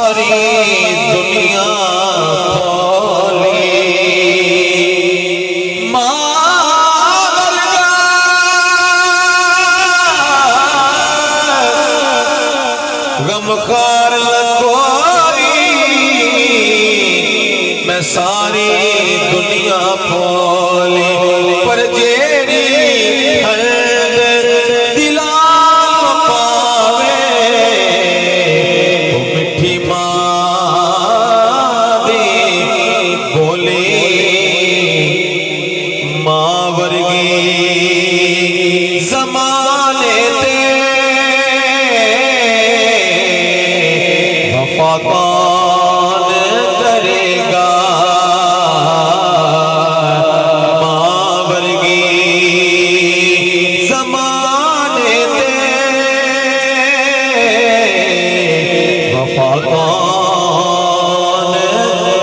सारी दुनिया खोली गमखार लकोरी मैं सारी दुनिया खोली पर जेड़ी दिला पावे वो मिठी मां दी बोली मां वर्गी ज़माने ते वफा कौन करेगा मां वर्गी ज़माने ते वफा कौन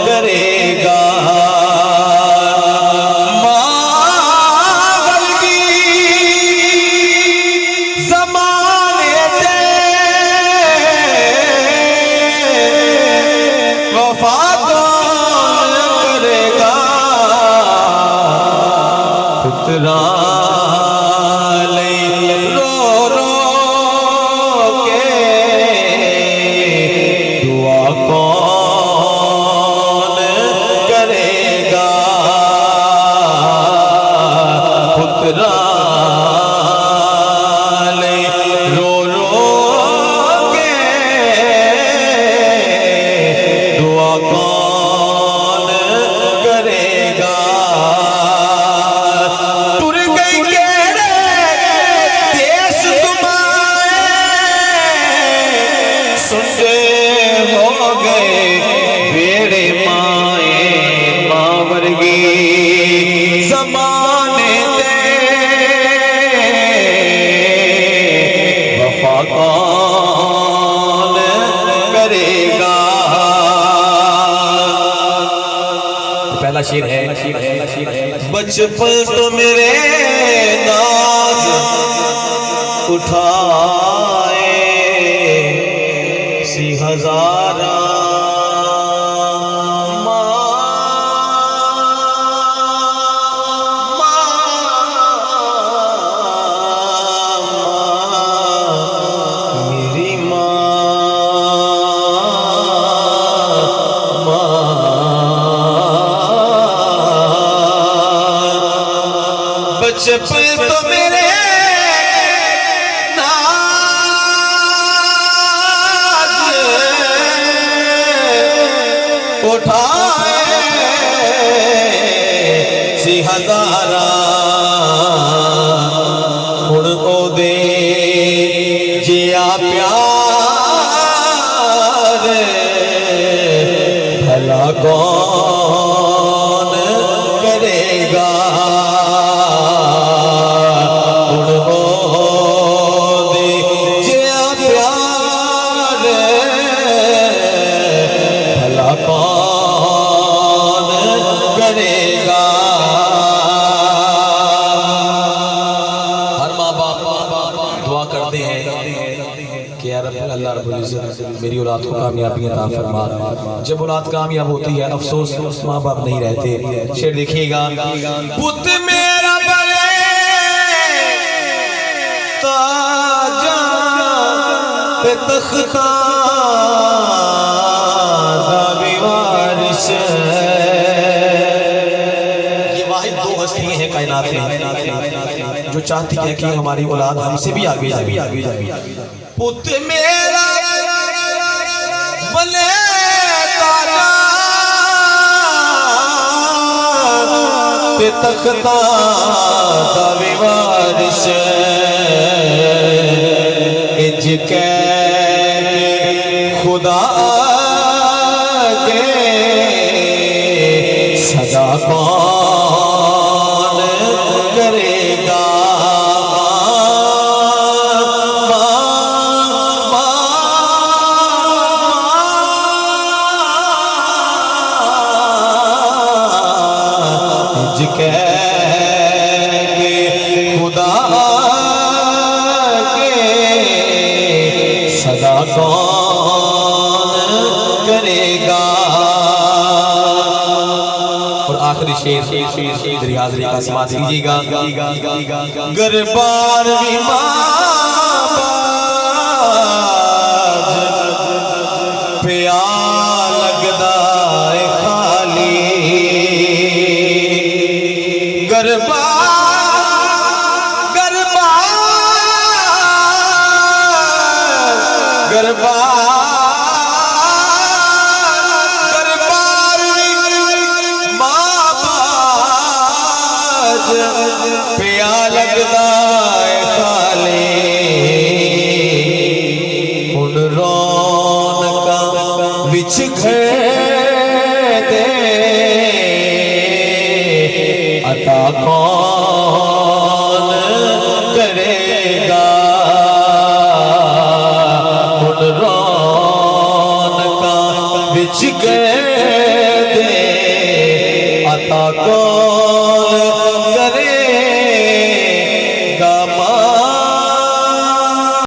करेगा मां वर्गी ज़माने ते वफा कौन करेगा पुत्रा ले रो रो के दुआ कौन करेगा पुत्रा ले रो रो के दुआ कौन करेगा टुर गई केड़े देश तुम्हारे सुनते हो गए बेड़े माए मां वर्गी ज़माने ते वफा कौन करेगा। पहला शेर है बचपन तो मेरे नाज उठाए सी हजारा मेरी बचपन तो मेरे नाज उठाए सी हजारा हुण ओदे जिया प्यार भला कौन करेगा कौन करेगा। हर माँ बाप दुआ करते हैं कि यार अल्लाह रब्बुल इज्जत मेरी औलाद को कामयाबी अता फरमा। जब औलाद कामयाब होती है अफसोस माँ बाप नहीं रहते। शेर देखिएगा पुत मेरा बले ताजा पे तख्ता ये वाहिद दो हस्तियां हैं कायनात में जो चाहती है कि हमारी औलाद हमसे भी आगे जाए। पुत मेरा बले तारा पे तख्ता दावे वारिस इज के खुदा सदा कौन करेगा। खुदा के सदा कौन शेर मेरी हाज़िरी का समात कीजिएगा। गरबार पिया लगदा है खाली गरबार मां बाज पिया लगदा है खाली हुण रौनका विच दे अता कौन करेगा हुण रौनका विच दे अता कौन